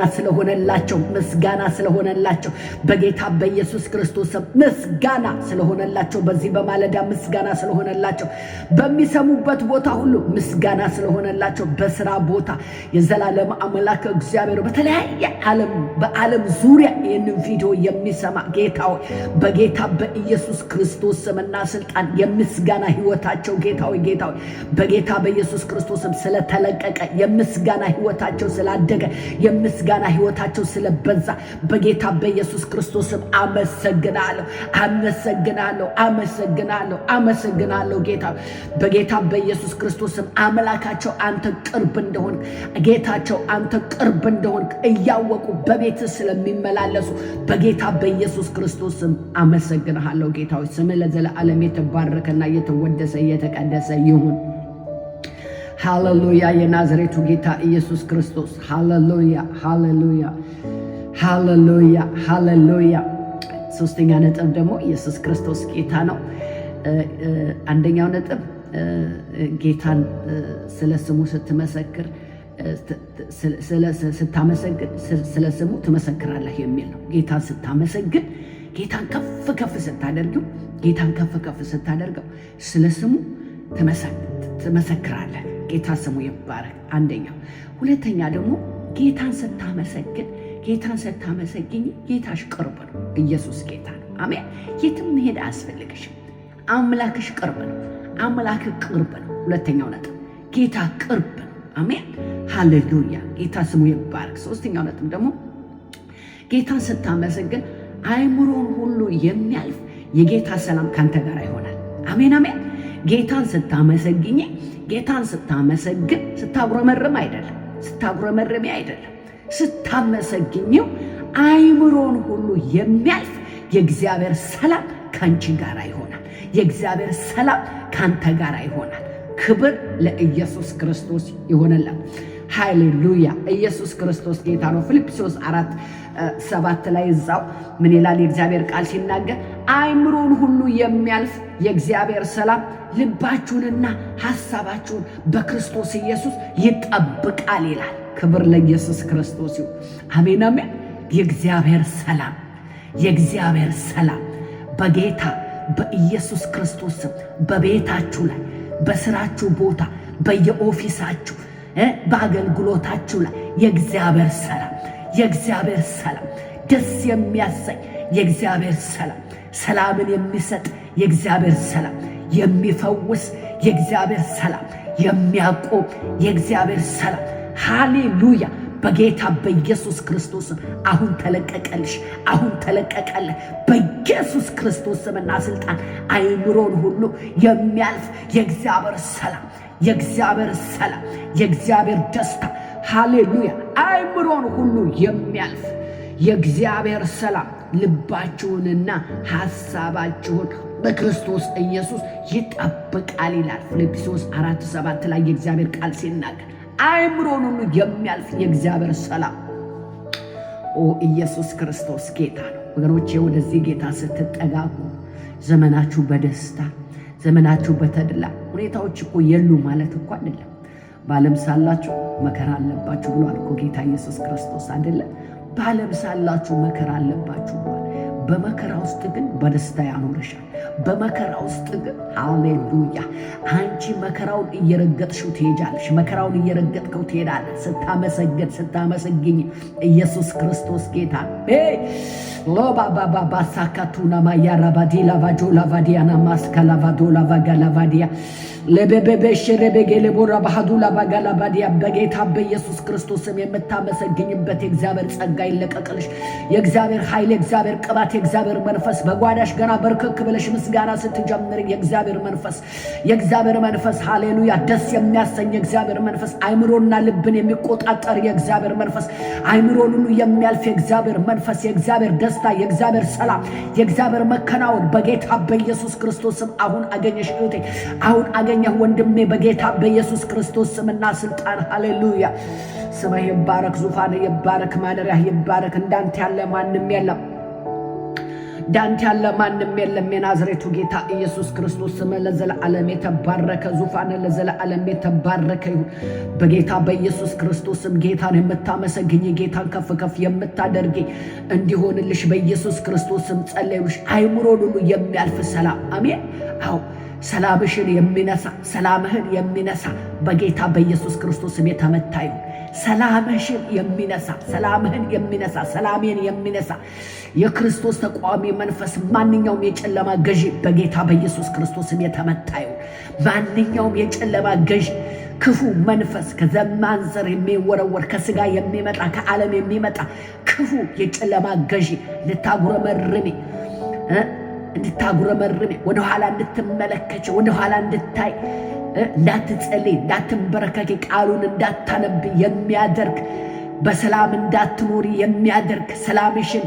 ስለሆነላቸው በጌታ በኢየሱስ ክርስቶስም ምስጋና ስለሆነላቸው በዚህ በማለዳ ምስጋና ስለሆነላቸው በሚሰሙበት ቦታ ሁሉ ምስጋና ስለሆነላቸው በስራ ቦታ የዘላለም አምላክ እግዚአብሔር በተለያየ በዓለም ዙሪያ ይህንን ቪዲዮ የሚሰማ ጌታው በጌታ በኢየሱስ ክርስቶስ ስምና ስልጣን የምስጋና ህይወታቸው ጌታው በጌታ በኢየሱስ ክርስቶስም ስለተለቀቀ የምስጋና ህይወታቸው ስላደገ የምስጋና ህይወታቸው ስለበዛ በጌታ በኢየሱስ ክርስቶስም አመሰግናለሁ ጌታ በጌታ በኢየሱስ ክርስቶስም አምላካቸው አንተ ቅርብ እንደሆን ጌታቸው አንተ ቅርብ እንደሆን እያወቁ በቤት ስለሚመላለሱ በጌታ በኢየሱስ ክርስቶስም አመሰግናለሁ ጌታ ስምህ ለዘላለም የተባረከና የተወደሰ የተቀደሰ ይሁን ሃሌሉያ የናዝሬቱ ጌታ ኢየሱስ ክርስቶስ ሃሌሉያ ሶስተኛ ነጥብ ደግሞ ኢየሱስ ክርስቶስ ጌታ ነው አንደኛው ነጥብ ጌታን ስለ ስሙ ስትመሰክር ስታመሰግን ስለ ስሙ ትመሰክራለህ የሚል ነው ጌታን ስታመሰግን ጌታን ከፍ ስታደርገው ስለ ስሙ ትመሰክራለህ ጌታ ስሙ ይባረክ አንደኛው ሁለተኛ ደግሞ ጌታን ስታመሰግኝ ጌታሽ ቅርብ ነው ኢየሱስ ጌታ ነው አሜን የትም መሄድ አያስፈልግሽም አምላክሽ ቅርብ ነው ሁለተኛው ነጥብ ጌታ ቅርብ ነው አሜን ሃሌሉያ ጌታ ስሙ ይባረክ ሶስተኛው ነጥብ ደግሞ ጌታን ስታመሰግን አይምሮን ሁሉ የሚያልፍ የጌታ ሰላም ካንተ ጋር ይሆናል አሜን ጌታን ስታመሰግን ስታጉረመርም አይደለም ስታመሰግኘው አይምሮን ሁሉ የሚያልፍ የእግዚአብሔር ሰላም ካንቺ ጋር ይሆናል የእግዚአብሔር ሰላም ካንተ ጋር ይሆናል ክብር ለኢየሱስ ክርስቶስ ይሆንልን ሃሌሉያ ኢየሱስ ክርስቶስ ጌታ ነው ፊልጵስዩስ 4:7 ላይ እዛው ምን ይላል የእግዚአብሔር ቃል ሲናገር አይምሮን ሁሉ የሚያልፍ የእግዚአብሔር ሰላም ልባችሁንና ሐሳባችሁን በክርስቶስ ኢየሱስ ይጠብቃል ይላል ክብር ለኢየሱስ ክርስቶስ ይሁን አሜን የእግዚአብሔር ሰላም በጌታ በኢየሱስ ክርስቶስ በቤታችሁ ላይ በስራችሁ ቦታ በየኦፊሳችሁ በአገልግሎታችሁ ላይ የእግዚአብሔር ሰላም ደስ የሚያሰኝ የእግዚአብሔር ሰላምን የሚሰጥ የእግዚአብሔር ሰላም የሚፈውስ የእግዚአብሔር ሰላም የሚያቆም የእግዚአብሔር ሰላም ሃሌሉያ በጌታ በኢየሱስ ክርስቶስ አሁን ተለቀቀልህ በኢየሱስ ክርስቶስ ስምና ስልጣን አይምሮን ሁሉ የሚያልፍ የእግዚአብሔር ደስታ ሃሌሉያ አይምሮን ሁሉ የሚያልፍ የእግዚአብሔር ሰላም ልባችሁንና ሐሳባችሁን በክርስቶስ ኢየሱስ ይጠብቃል ይላል ፊልጵስዩስ 4:7 ላይ የእግዚአብሔር ቃል ሲናገር አይምሮን ሁሉ የሚያልፍ የእግዚአብሔር ሰላም ኢየሱስ ክርስቶስ ጌታ ነው ወገኖቼ ወደዚህ ጌታ ስትጠጋጉ ዘመናችሁ በደስታ ዘመናችሁ በተድላ ሁኔታዎች እኮ የሉ ማለት እኮ አይደለም በዓለም ሳላችሁ መከራ አለባችሁ ብሏል እኮ ጌታ ኢየሱስ ክርስቶስ አይደለም በዓለም ሳላችሁ መከራ አለባችሁ በመከራ ውስጥ ግን በደስታ ያኖርሻል በመከራ ውስጥ ግን ሃሌሉያ አንቺ መከራውን እየረገጥሽው ትሄጃለሽ መከራውን እየረገጥከው ትሄዳለህ ስታመሰግኝ ኢየሱስ ክርስቶስ ጌታ ሎባባባ ሳካቱና ማያራባዲ ላቫጆ ላቫዲያና ማስካላ ቫዶላ ቫጋላቫዲያ ለበበበሽ ረበገለ ቦራ ባህዱላ ባጋላባዲያ በጌታ በኢየሱስ ክርስቶስም የምታመሰግኝበት የእግዚአብሔር ጸጋ ይለቀቅልሽ የእግዚአብሔር ኃይል የእግዚአብሔር ቅባት የእግዚአብሔር መንፈስ በጓዳሽ ገና በርከክ ብለሽ ምስጋና ስትጀምር የእግዚአብሔር መንፈስ ሃሌሉያ ደስ የሚያሰኝ የእግዚአብሔር መንፈስ አይምሮና ልብን የሚቆጣጠር የእግዚአብሔር መንፈስ አይምሮን ሁሉ የሚያልፍ የእግዚአብሔር መንፈስ የእግዚአብሔር ደስታ የእግዚአብሔር ሰላም የእግዚአብሔር መከናወን በጌታ በኢየሱስ ክርስቶስ ስም አሁን አገኘሽ እህቴ አሁን አገኘህ ወንድሜ በጌታ በኢየሱስ ክርስቶስ ስምና ስልጣን ሃሌሉያ ስምህ ይባረክ ዙፋን ይባረክ ማደሪያ ይባረክ እንዳንተ ያለ ማንም የለም ዳንተ ያለ ማንም የለም የናዝሬቱ ጌታ ኢየሱስ ክርስቶስ ስም ለዘላለም የተባረከ ዙፋን ለዘላለም የተባረከ ይሁን በጌታ በኢየሱስ ክርስቶስ ስም ጌታን የምታመሰግኝ ጌታን ከፍ ከፍ የምታደርጊ እንዲሆንልሽ በኢየሱስ ክርስቶስ ስም ጸልዩሽ አይምሮን ሁሉ የሚያልፍ ሰላም አሜን አዎ ሰላምሽን ሰላምህን የሚነሳ በጌታ በኢየሱስ ክርስቶስ ስም የተመታ ይሁን ሰላምሽን የሚነሳ ሰላሜን የሚነሳ የክርስቶስ ተቋሚ መንፈስ ማንኛውም የጨለማ ገዢ በጌታ በኢየሱስ ክርስቶስ ስም የተመታ ይሁን ማንኛውም የጨለማ ገዢ ክፉ መንፈስ ከዘማን ዘር የሚወረወር ከስጋ የሚመጣ ከዓለም የሚመጣ ክፉ የጨለማ ገዢ እንድታጉረመርሚ ወደ ኋላ እንድትመለከች ወደ ኋላ እንድታይ እንዳትጸልይ እንዳትንበረከኪ ቃሉን እንዳታነብ የሚያደርግ በሰላም እንዳትኖሪ የሚያደርግ ሰላምሽን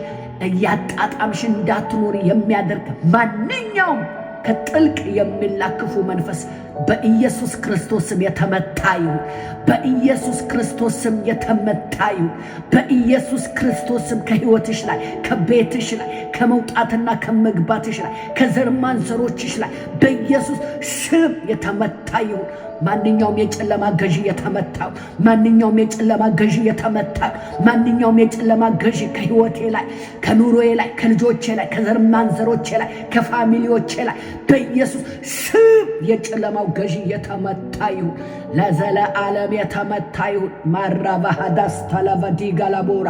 እያጣጣምሽ እንዳትኖሪ የሚያደርግ ማንኛውም ከጥልቅ የሚላክፉ መንፈስ በኢየሱስ ክርስቶስ ስም የተመታ ይሁን በኢየሱስ ክርስቶስ ስም የተመታ ይሁን በኢየሱስ ክርስቶስ ስም ከሕይወትሽ ላይ ከቤትሽ ላይ ከመውጣትና ከመግባትሽ ላይ ከዘር ማንዘሮችሽ ላይ በኢየሱስ ስም የተመታ ይሁን ማንኛውም የጨለማ ገዢ የተመታው ማንኛውም የጨለማ ገዢ የተመታው ማንኛውም የጨለማ ገዢ ከሕይወቴ ላይ ከኑሮዬ ላይ ከልጆቼ ላይ ከዘር ማንዘሮቼ ላይ ከፋሚሊዎቼ ላይ በኢየሱስ ስም የጨለማው ገዢ የተመታ ይሁን ለዘለዓለም የተመታ ይሁን ማራባሃዳስ ተለቨዲ ጋላቦራ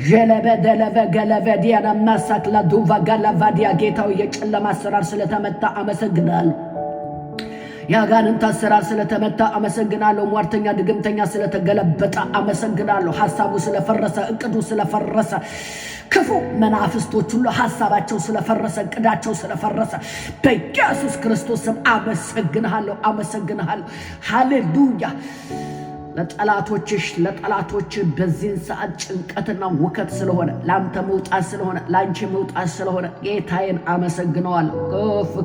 ጀለበደለበ ገለቨዲያና ማሳክላ ዱቫ ጋላቫዲያ ጌታው የጨለማ አሰራር ስለተመታ አመሰግናለሁ ያጋንንት አሰራር ስለተመታ አመሰግናለሁ ሟርተኛ ድግምተኛ ስለተገለበጠ አመሰግናለሁ ሐሳቡ ስለፈረሰ እቅዱ ስለፈረሰ ክፉ መናፍስቶች ሁሉ ሐሳባቸው ስለፈረሰ እቅዳቸው ስለፈረሰ በኢየሱስ ክርስቶስ ስም አመሰግናለሁ ሃሌሉያ ለጠላቶች በዚህን ሰዓት ጭንቀትና ውከት ስለሆነ ላንተ መውጣት ስለሆነ ላንቺ መውጣት ስለሆነ ጌታዬን አመሰግነዋለሁ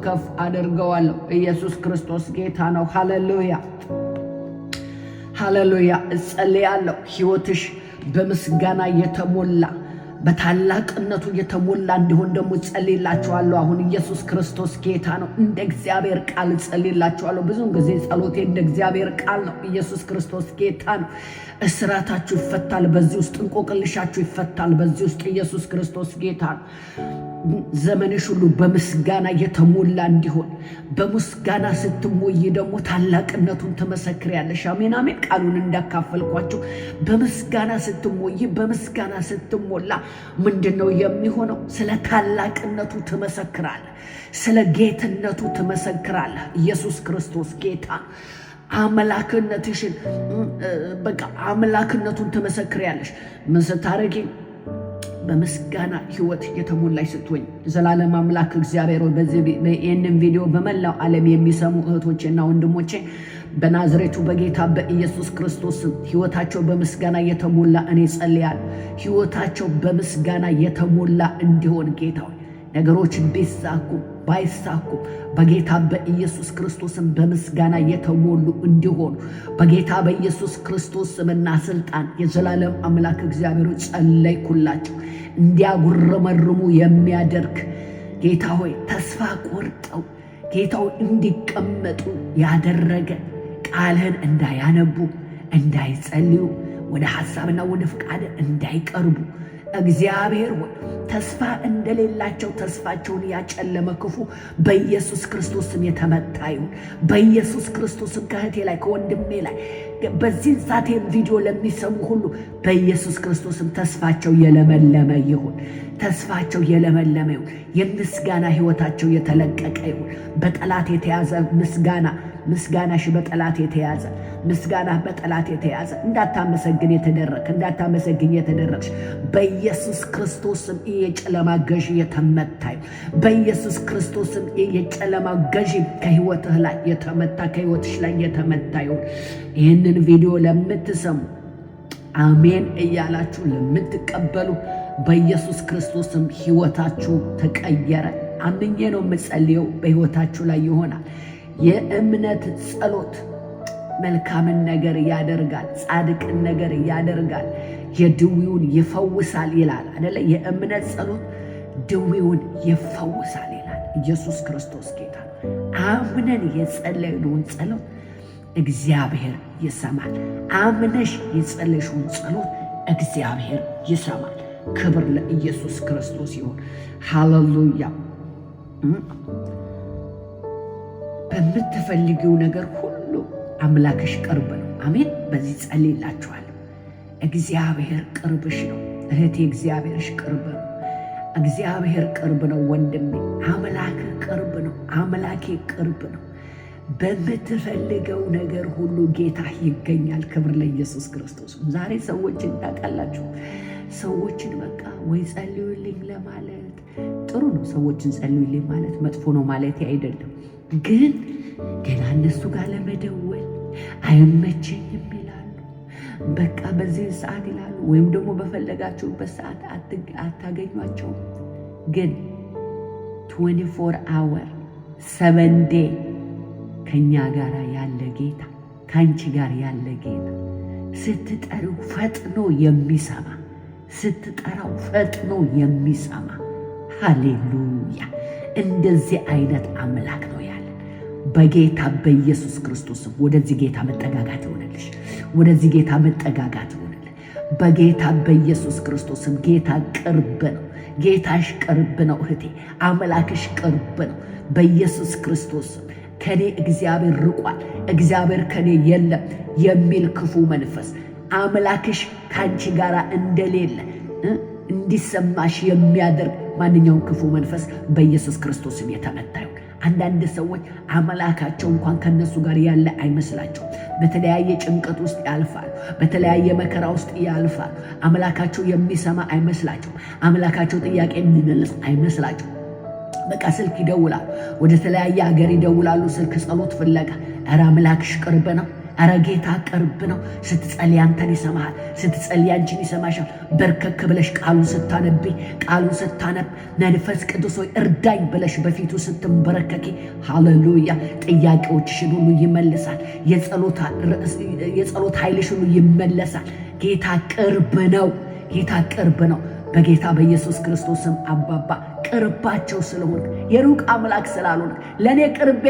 ከፍ አድርገዋለሁ ኢየሱስ ክርስቶስ ጌታ ነው ሃሌሉያ እጸልያለሁ ሕይወትሽ በምስጋና የተሞላ በታላቅነቱ የተሞላ እንዲሆን ደግሞ ጸልይላችኋለሁ አሁን ኢየሱስ ክርስቶስ ጌታ ነው እንደ እግዚአብሔር ቃል ጸልይላችኋለሁ ብዙን ጊዜ ጸሎቴ እንደ እግዚአብሔር ቃል ነው ኢየሱስ ክርስቶስ ጌታ ነው እስራታችሁ ይፈታል በዚህ ውስጥ እንቆቅልሻችሁ ይፈታል በዚህ ውስጥ ኢየሱስ ክርስቶስ ጌታ ነው ዘመንሽ ሁሉ በምስጋና የተሞላ እንዲሆን በምስጋና ስትሞይ ደግሞ ታላቅነቱን ትመሰክሪያለሽ አሜን ቃሉን እንዳካፈልኳችሁ በምስጋና ስትሞይ በምስጋና ስትሞላ ምንድነው የሚሆነው ስለ ታላቅነቱ ትመሰክራለህ ስለ ጌትነቱ ትመሰክራለህ ኢየሱስ ክርስቶስ ጌታ አምላክነቱን ትመሰክሪያለሽ ምን ስታረጊ በምስጋና ሕይወት የተሞላሽ ስትሆኝ ዘላለም አምላክ እግዚአብሔር ይህንን ቪዲዮ በመላው ዓለም የሚሰሙ እህቶቼና ወንድሞቼ በናዝሬቱ በጌታ በኢየሱስ ክርስቶስ ሕይወታቸው በምስጋና የተሞላ እኔ ጸልያለሁ ሕይወታቸው በምስጋና የተሞላ እንዲሆን ጌታ ነገሮች ቢሳኩ ባይሳኩ በጌታ በኢየሱስ ክርስቶስም በምስጋና የተሞሉ እንዲሆኑ በጌታ በኢየሱስ ክርስቶስ ስምና ስልጣን የዘላለም አምላክ እግዚአብሔር ጸለይኩላቸው እንዲያጉረመርሙ የሚያደርግ ጌታ ሆይ ተስፋ ቆርጠው ጌታው እንዲቀመጡ ያደረገ ቃልህን እንዳያነቡ እንዳይጸልዩ ወደ ሐሳብና ወደ ፍቃድ እንዳይቀርቡ እግዚአብሔር ሆይ ተስፋ እንደሌላቸው ተስፋቸውን ያጨለመ ክፉ በኢየሱስ ክርስቶስም የተመታ ይሁን በኢየሱስ ክርስቶስም ከእህቴ ላይ ከወንድሜ ላይ በዚህ ሰዓቴን ቪዲዮ ለሚሰሙ ሁሉ በኢየሱስ ክርስቶስም ተስፋቸው የለመለመ ይሁን የምስጋና ሕይወታቸው የተለቀቀ ይሁን በጠላት የተያዘ ምስጋና ምስጋናሽ በጠላት የተያዘ ምስጋናህ በጠላት የተያዘ እንዳታመሰግን የተደረግሽ በኢየሱስ ክርስቶስም የጨለማ ገዢ የተመታዩ በኢየሱስ ክርስቶስም የጨለማ ገዢ ከህይወትህ ላይ የተመታ ከህይወትሽ ላይ የተመታዩ ይህንን ቪዲዮ ለምትሰሙ አሜን እያላችሁ ለምትቀበሉ በኢየሱስ ክርስቶስም ህይወታችሁ ተቀየረ። አምኜ ነው የምጸልየው በህይወታችሁ ላይ ይሆናል። የእምነት ጸሎት መልካምን ነገር ያደርጋል፣ ጻድቅን ነገር ያደርጋል፣ የድዊውን ይፈውሳል ይላል አይደለ? የእምነት ጸሎት ድዊውን ይፈውሳል ይላል። ኢየሱስ ክርስቶስ ጌታ ነው። አምነን የጸለይነውን ጸሎት እግዚአብሔር ይሰማል። አምነሽ የጸለይሽውን ጸሎት እግዚአብሔር ይሰማል። ክብር ለኢየሱስ ክርስቶስ ይሁን። ሃሌሉያ። በምትፈልጊው ነገር ሁሉ አምላክሽ ቅርብ ነው። አሜን። በዚህ ጸልይላችኋለሁ። እግዚአብሔር ቅርብሽ ነው እህቴ። እግዚአብሔርሽ ቅርብ ነው። እግዚአብሔር ቅርብ ነው ወንድሜ። አምላክ ቅርብ ነው። አምላኬ ቅርብ ነው። በምትፈልገው ነገር ሁሉ ጌታ ይገኛል። ክብር ለኢየሱስ ክርስቶስ። ዛሬ ሰዎችን ታውቃላችሁ፣ ሰዎችን በቃ ወይ ጸልዩልኝ ለማለት ጥሩ ነው። ሰዎችን ጸልዩልኝ ማለት መጥፎ ነው ማለት አይደለም። ግን ገና እነሱ ጋር ለመደወል አይመቸኝም ይላሉ። በቃ በዚህ ሰዓት ይላሉ፣ ወይም ደግሞ በፈለጋችሁበት ሰዓት አታገኟቸውም። ግን 24 hour 7 day ከኛ ጋር ያለ ጌታ፣ ካንቺ ጋር ያለ ጌታ ስትጠሪው ፈጥኖ የሚሰማ ስትጠራው ፈጥኖ የሚሰማ ሃሌሉያ። እንደዚህ አይነት አምላክ ነው ያለን። በጌታ በኢየሱስ ክርስቶስም ወደዚህ ጌታ መጠጋጋት ይሆንልሽ። ወደዚህ ጌታ መጠጋጋት ይሆንልሽ። በጌታ በኢየሱስ ክርስቶስም ጌታ ቅርብ ነው። ጌታሽ ቅርብ ነው እህቴ። አምላክሽ ቅርብ ነው። በኢየሱስ ክርስቶስም ከኔ እግዚአብሔር ርቋል፣ እግዚአብሔር ከኔ የለም የሚል ክፉ መንፈስ አምላክሽ ካንቺ ጋር እንደሌለ እንዲሰማሽ የሚያደርግ ማንኛውም ክፉ መንፈስ በኢየሱስ ክርስቶስም የተመታ ይሁን። አንዳንድ ሰዎች አምላካቸው እንኳን ከነሱ ጋር ያለ አይመስላቸው። በተለያየ ጭንቀት ውስጥ ያልፋሉ፣ በተለያየ መከራ ውስጥ ያልፋሉ። አምላካቸው የሚሰማ አይመስላቸው። አምላካቸው ጥያቄ የሚመልስ አይመስላቸው። በቃ ስልክ ይደውላሉ፣ ወደ ተለያየ ሀገር ይደውላሉ፣ ስልክ ጸሎት ፍለጋ። ኧረ አምላክሽ ቅርብ ነው። ኧረ ጌታ ቅርብ ነው። ስትጸልይ አንተን ይሰማሃል፣ ስትጸልይ አንቺን ይሰማሻል። በርከክ ብለሽ ቃሉን ስታነብ መንፈስ ቅዱስ ሆይ እርዳኝ ብለሽ በፊቱ ስትንበረከኪ ሃሌሉያ፣ ጥያቄዎችሽን ሁሉ ይመልሳል። የጸሎት ኃይልሽ ሁሉ ይመለሳል። ጌታ ቅርብ ነው። ጌታ ቅርብ ነው። በጌታ በኢየሱስ ክርስቶስም አባባ ቅርባቸው ስለሆንክ፣ የሩቅ አምላክ ስላልሆንክ፣ ለእኔ ቅርቤ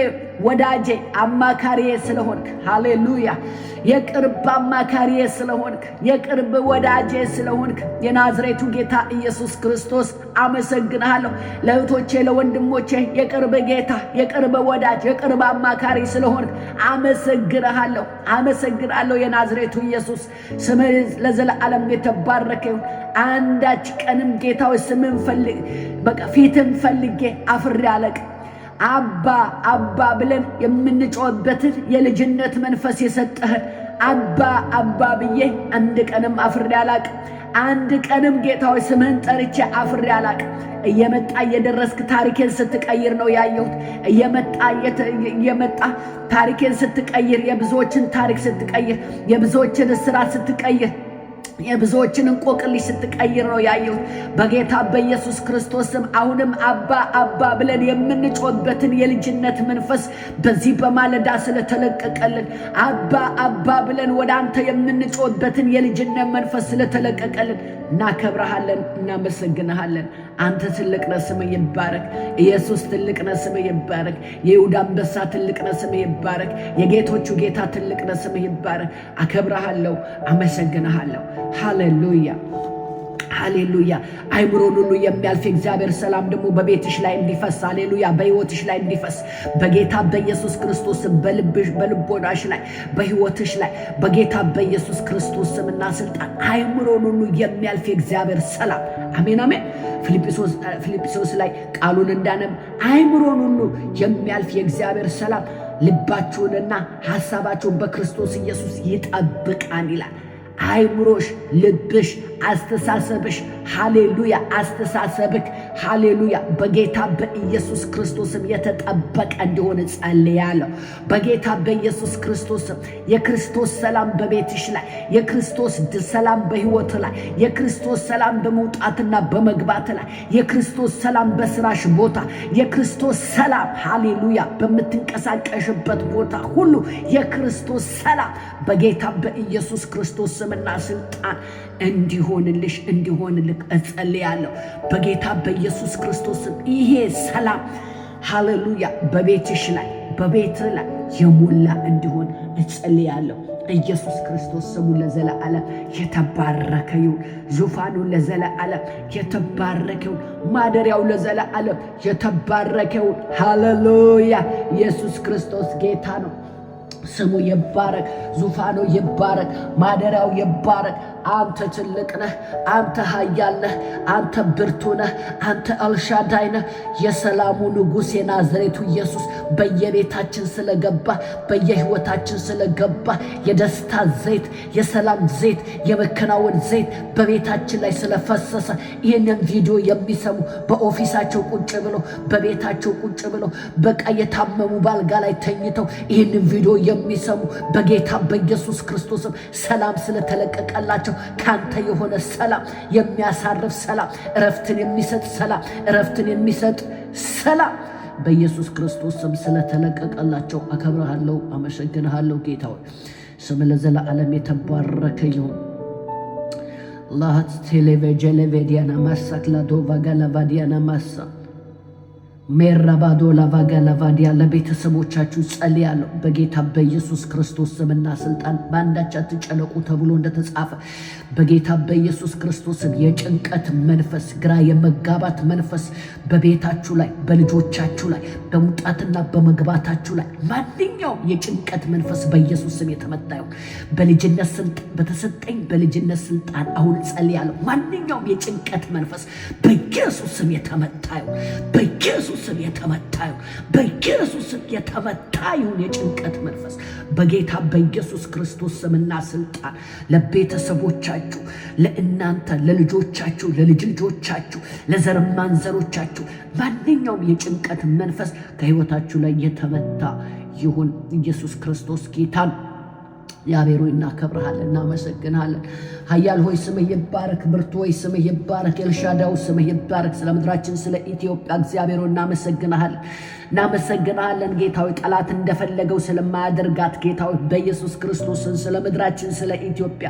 ወዳጄ አማካሪዬ ስለሆንክ፣ ሃሌሉያ፣ የቅርብ አማካሪዬ ስለሆንክ፣ የቅርብ ወዳጄ ስለሆንክ የናዝሬቱ ጌታ ኢየሱስ ክርስቶስ አመሰግንሃለሁ። ለእህቶቼ ለወንድሞቼ የቅርብ ጌታ፣ የቅርብ ወዳጅ፣ የቅርብ አማካሪ ስለሆንክ አመሰግንሃለሁ። የናዝሬቱ ኢየሱስ ስምህ ለዘላለም የተባረከ ይሁን። አንዳች ቀንም ጌታዊ ስምን ፊትን ፈልጌ አፍሬ አላቅም። አባ ብለን የምንጮህበትን የልጅነት መንፈስ የሰጠህን አባ ብዬ አንድ ቀንም አፍሬ አላቅም። አንድ ቀንም ጌታዊ ስምህን ጠርቼ አፍሬ አላቅም። እየመጣ እየደረስክ ታሪኬን ስትቀይር ነው ያየሁት። እየመጣ ታሪኬን ስትቀይር፣ የብዙዎችን ታሪክ ስትቀይር፣ የብዙዎችን እስራት ስትቀይር፣ የብዙዎችን እንቆቅልሽ ስትቀይር ነው ያየሁት። በጌታ በኢየሱስ ክርስቶስም አሁንም አባ ብለን የምንጮህበትን የልጅነት መንፈስ በዚህ በማለዳ ስለተለቀቀልን፣ አባ ብለን ወደ አንተ የምንጮህበትን የልጅነት መንፈስ ስለተለቀቀልን እናከብረሃለን፣ እናመሰግንሃለን። አንተ ትልቅ ነህ፣ ስምህ ይባረክ። ኢየሱስ ትልቅ ነህ፣ ስምህ ይባረክ። የይሁዳ አንበሳ ትልቅ ነህ፣ ስምህ ይባረክ። የጌቶቹ ጌታ ትልቅ ነህ፣ ስምህ ይባረክ። አከብረሃለሁ፣ አመሰግንሃለሁ። ሃሌሉያ ሃሌሉያ። አይምሮን ሁሉ የሚያልፍ እግዚአብሔር ሰላም ደግሞ በቤትሽ ላይ እንዲፈስ፣ ሃሌሉያ፣ በሕይወትሽ ላይ እንዲፈስ በጌታ በኢየሱስ ክርስቶስ በልቦናሽ ላይ በሕይወትሽ ላይ በጌታ በኢየሱስ ክርስቶስ ስምና ስልጣን አይምሮን ሁሉ የሚያልፍ እግዚአብሔር ሰላም አሜን አሜን። ፊልጵስዩስ ላይ ቃሉን እንዳነብ አይምሮን ሁሉ የሚያልፍ የእግዚአብሔር ሰላም ልባችሁንና ሐሳባችሁን በክርስቶስ ኢየሱስ ይጠብቃል ይላል። አይምሮሽ፣ ልብሽ፣ አስተሳሰብሽ ሃሌሉያ አስተሳሰብክ ሃሌሉያ በጌታ በኢየሱስ ክርስቶስም የተጠበቀ እንዲሆን ጸልያለሁ። በጌታ በኢየሱስ ክርስቶስም የክርስቶስ ሰላም በቤትሽ ላይ፣ የክርስቶስ ሰላም በሕይወት ላይ፣ የክርስቶስ ሰላም በመውጣትና በመግባት ላይ፣ የክርስቶስ ሰላም በስራሽ ቦታ፣ የክርስቶስ ሰላም ሃሌሉያ በምትንቀሳቀሽበት ቦታ ሁሉ የክርስቶስ ሰላም በጌታ በኢየሱስ ክርስቶስ ስምና ስልጣን እንዲሆንልሽ እንዲሆንልክ እጸልያለሁ። በጌታ በኢየሱስ ክርስቶስ ስም ይሄ ሰላም ሃሌሉያ በቤትሽ ላይ በቤትህ ላይ የሞላ እንዲሆን እጸልያለሁ። ኢየሱስ ክርስቶስ ስሙ ለዘለዓለም የተባረከ ይሁን። ዙፋኑ ለዘለዓለም የተባረከ ይሁን። ማደሪያው ለዘለዓለም የተባረከ ይሁን። ሃሌሉያ ኢየሱስ ክርስቶስ ጌታ ነው። ስሙ ይባረክ፣ ዙፋኑ ይባረክ፣ ማደሪያው ይባረክ። አንተ ትልቅ ነህ፣ አንተ ኃያል ነህ፣ አንተ ብርቱ ነህ፣ አንተ ኤልሻዳይ ነህ። የሰላሙ ንጉሥ የናዝሬቱ ኢየሱስ በየቤታችን ስለገባ በየህይወታችን ስለገባ የደስታ ዘይት፣ የሰላም ዘይት፣ የመከናወን ዘይት በቤታችን ላይ ስለፈሰሰ ይህንን ቪዲዮ የሚሰሙ በኦፊሳቸው ቁጭ ብለው በቤታቸው ቁጭ ብለው በቃ የታመሙ ባልጋ ላይ ተኝተው ይህንን ቪዲዮ የሚሰሙ በጌታ በኢየሱስ ክርስቶስም ሰላም ስለተለቀቀላቸው ካንተ የሆነ ሰላም የሚያሳርፍ ሰላም፣ እረፍትን የሚሰጥ ሰላም፣ እረፍትን የሚሰጥ ሰላም በኢየሱስ ክርስቶስ ስም ስለተለቀቀላቸው አከብረሃለሁ፣ አመሰግንሃለሁ። ጌታ ሆይ ስም ለዘላለም የተባረከ ይሁን። ላሃት ቴሌቬጀለቬዲያና ማሳክላ ዶቫጋ ላቫዲያና ማሳ ሜራባዶ ላቫጋ ላቫዲያ ለቤተሰቦቻችሁ ጸልያለሁ በጌታ በኢየሱስ ክርስቶስ ስምና ስልጣን። በአንዳች አትጨነቁ ተብሎ እንደተጻፈ በጌታ በኢየሱስ ክርስቶስ ስም የጭንቀት መንፈስ፣ ግራ የመጋባት መንፈስ በቤታችሁ ላይ፣ በልጆቻችሁ ላይ፣ በመውጣትና በመግባታችሁ ላይ ማንኛውም የጭንቀት መንፈስ በኢየሱስ ስም የተመታ ይሁን። በልጅነት ስልጣን በተሰጠኝ በልጅነት ስልጣን አሁን ጸልያለሁ። ማንኛውም የጭንቀት መንፈስ በኢየሱስ ስም የተመታ ይሁን። በኢየሱስ ስም የተመታ ይሁን። በኢየሱስ ስም የተመታ ይሁን። የጭንቀት መንፈስ በጌታ በኢየሱስ ክርስቶስ ስምና ስልጣን ለቤተሰቦቻችሁ፣ ለእናንተ፣ ለልጆቻችሁ፣ ለልጅ ልጆቻችሁ፣ ለዘር ማንዘሮቻችሁ ማንኛውም የጭንቀት መንፈስ ከሕይወታችሁ ላይ የተመታ ይሁን። ኢየሱስ ክርስቶስ ጌታ ነው። እግዚአብሔር ሆይ እናከብርሃለን፣ እናመሰግንሃለን። ኃያል ሆይ ስምህ ይባረክ። ብርቱ ሆይ ስምህ ይባረክ። ኤልሻዳይ ስምህ ይባረክ። ስለ ምድራችን ስለ ኢትዮጵያ እግዚአብሔር ሆይ እናመሰግንሃለን። ጌታ ሆይ ጠላት እንደፈለገው ስለማያደርጋት ጌታ ሆይ በኢየሱስ ክርስቶስ ስለ ምድራችን ስለ ኢትዮጵያ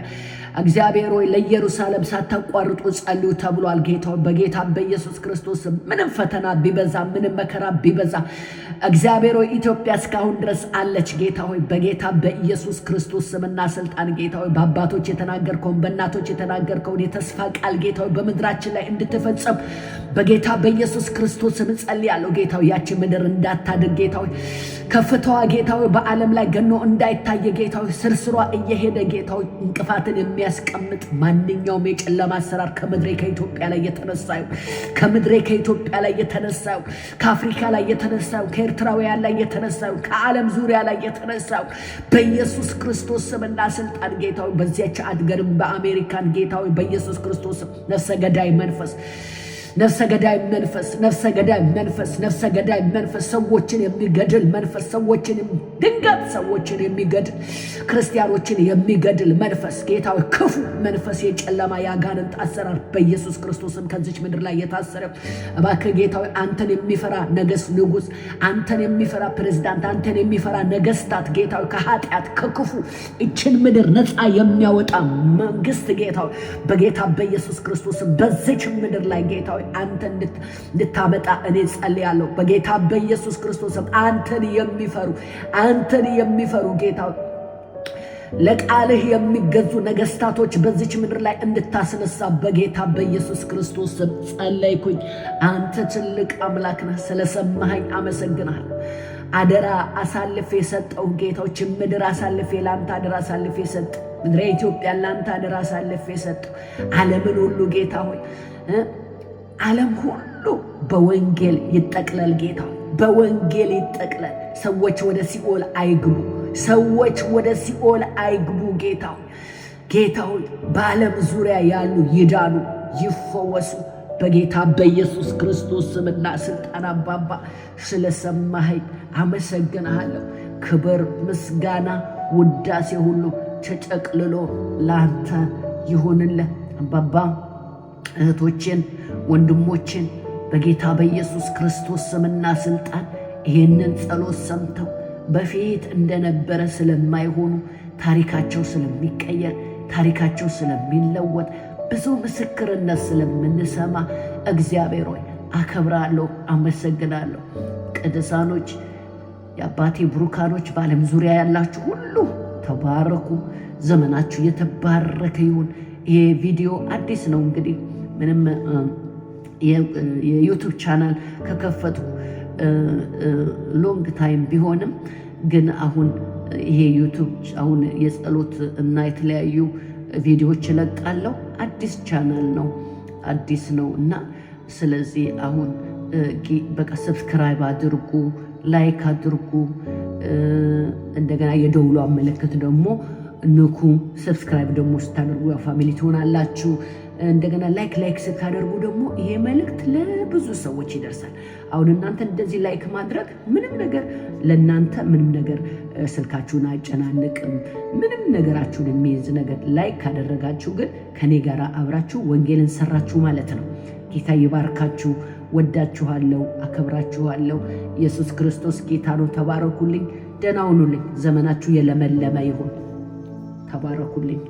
እግዚአብሔር ሆይ ለኢየሩሳሌም ሳታቋርጡ ጸልዩ ተብሏል። ጌታ ሆይ በጌታ በኢየሱስ ክርስቶስ ምንም ፈተና ቢበዛ ምንም መከራ ቢበዛ እግዚአብሔር ሆይ ኢትዮጵያ እስካሁን ድረስ አለች። ጌታ ሆይ በጌታ በኢየሱስ ክርስቶስ ስምና ስልጣን ጌታ ሆይ በአባቶች የተናገርከውን በእናቶች የተናገርከውን የተስፋ ቃል ጌታ ሆይ በምድራችን ላይ እንድትፈጸም በጌታ በኢየሱስ ክርስቶስ ስም ጸልያለሁ። ጌታ ሆይ ያቺ ምድር እንዳታድግ ጌታ ሆይ ከፍታዋ ጌታ ሆይ በዓለም ላይ ገኖ እንዳይታየ ጌታ ሆይ ስርስሯ እየሄደ ጌታ ሆይ እንቅፋትን የሚያስቀምጥ ማንኛውም የጨለማ አሰራር ከምድሬ ከኢትዮጵያ ላይ የተነሳው ከምድሬ ከኢትዮጵያ ላይ የተነሳው ከአፍሪካ ላይ የተነሳው ከኤርትራውያን ላይ የተነሳው ከዓለም ዙሪያ ላይ የተነሳው በኢየሱስ ክርስቶስ ስምና ስልጣን ጌታ ሆይ በዚያች አድገርም በአሜሪካን ጌታ ሆይ በኢየሱስ ክርስቶስ ነፍሰ ገዳይ መንፈስ ነፍሰ ገዳይ መንፈስ ነፍሰ ገዳይ መንፈስ ነፍሰ ገዳይ መንፈስ ሰዎችን የሚገድል መንፈስ ሰዎችን ድንገት ሰዎችን የሚገድል ክርስቲያኖችን የሚገድል መንፈስ ጌታ ሆይ ክፉ መንፈስ የጨለማ ያጋንንት አሰራር በኢየሱስ ክርስቶስም ከዚች ምድር ላይ የታሰረ እባክህ ጌታ ሆይ አንተን የሚፈራ ንጉስ አንተን የሚፈራ ፕሬዝዳንት አንተን የሚፈራ ነገስታት ጌታ ሆይ ከኃጢአት ከክፉ እችን ምድር ነፃ የሚያወጣ መንግስት ጌታ ሆይ በጌታ በኢየሱስ ክርስቶስም በዚች ምድር ላይ ጌታ ሆይ አንተ እንድታመጣ እኔ ጸልያለሁ። በጌታ በኢየሱስ ክርስቶስም አንተን የሚፈሩ ጌታ ለቃልህ የሚገዙ ነገስታቶች በዚች ምድር ላይ እንድታስነሳ በጌታ በኢየሱስ ክርስቶስ ጸለይኩኝ። አንተ ትልቅ አምላክ ነህ። ስለሰማኸኝ አመሰግናለሁ። አደራ አሳልፌ የሰጠው ጌታዎች ምድር አሳልፌ ለአንተ አደራ አሳልፌ የሰጠው ምድረ ኢትዮጵያ ለአንተ አደራ አሳልፌ የሰጠው ዓለምን ሁሉ ጌታ ሆይ ዓለም ሁሉ በወንጌል ይጠቅለል ጌታ በወንጌል ይጠቅለል። ሰዎች ወደ ሲኦል አይግቡ። ሰዎች ወደ ሲኦል አይግቡ። ጌታ ሆይ በዓለም ዙሪያ ያሉ ይዳኑ፣ ይፈወሱ በጌታ በኢየሱስ ክርስቶስ ስምና ስልጣን። አባባ ስለሰማኸኝ አመሰግንሃለሁ። ክብር፣ ምስጋና፣ ውዳሴ ሁሉ ተጨቅልሎ ላንተ ይሁንልህ። አባባ እህቶችን ወንድሞችን በጌታ በኢየሱስ ክርስቶስ ስምና ስልጣን ይህንን ጸሎት ሰምተው በፊት እንደነበረ ስለማይሆኑ ታሪካቸው ስለሚቀየር ታሪካቸው ስለሚለወጥ ብዙ ምስክርነት ስለምንሰማ እግዚአብሔር ሆይ አከብራለሁ፣ አመሰግናለሁ። ቅዱሳኖች የአባቴ ብሩካኖች በዓለም ዙሪያ ያላችሁ ሁሉ ተባረኩ። ዘመናችሁ የተባረከ ይሁን። ይሄ ቪዲዮ አዲስ ነው እንግዲህ ምንም የዩቱብ ቻናል ከከፈቱ ሎንግ ታይም ቢሆንም ግን አሁን ይሄ ዩቱብ አሁን የጸሎት እና የተለያዩ ቪዲዮዎች እለቃለሁ። አዲስ ቻናል ነው፣ አዲስ ነው እና ስለዚህ አሁን በቃ ሰብስክራይብ አድርጉ፣ ላይክ አድርጉ። እንደገና የደውሉ ምልክት ደግሞ ንኩ። ሰብስክራይብ ደግሞ ስታደርጉ ያው ፋሚሊ ትሆናላችሁ። እንደገና ላይክ ስታደርጉ ደግሞ ይሄ መልእክት ለብዙ ሰዎች ይደርሳል። አሁን እናንተ እንደዚህ ላይክ ማድረግ ምንም ነገር ለእናንተ ምንም ነገር ስልካችሁን አጨናንቅም፣ ምንም ነገራችሁን የሚይዝ ነገር ላይክ ካደረጋችሁ ግን ከኔ ጋር አብራችሁ ወንጌልን ሰራችሁ ማለት ነው። ጌታ ይባርካችሁ። ወዳችኋለሁ፣ አከብራችኋለሁ። ኢየሱስ ክርስቶስ ጌታ ነው። ተባረኩልኝ፣ ደህና ሁኑልኝ። ዘመናችሁ የለመለመ ይሁን። ተባረኩልኝ።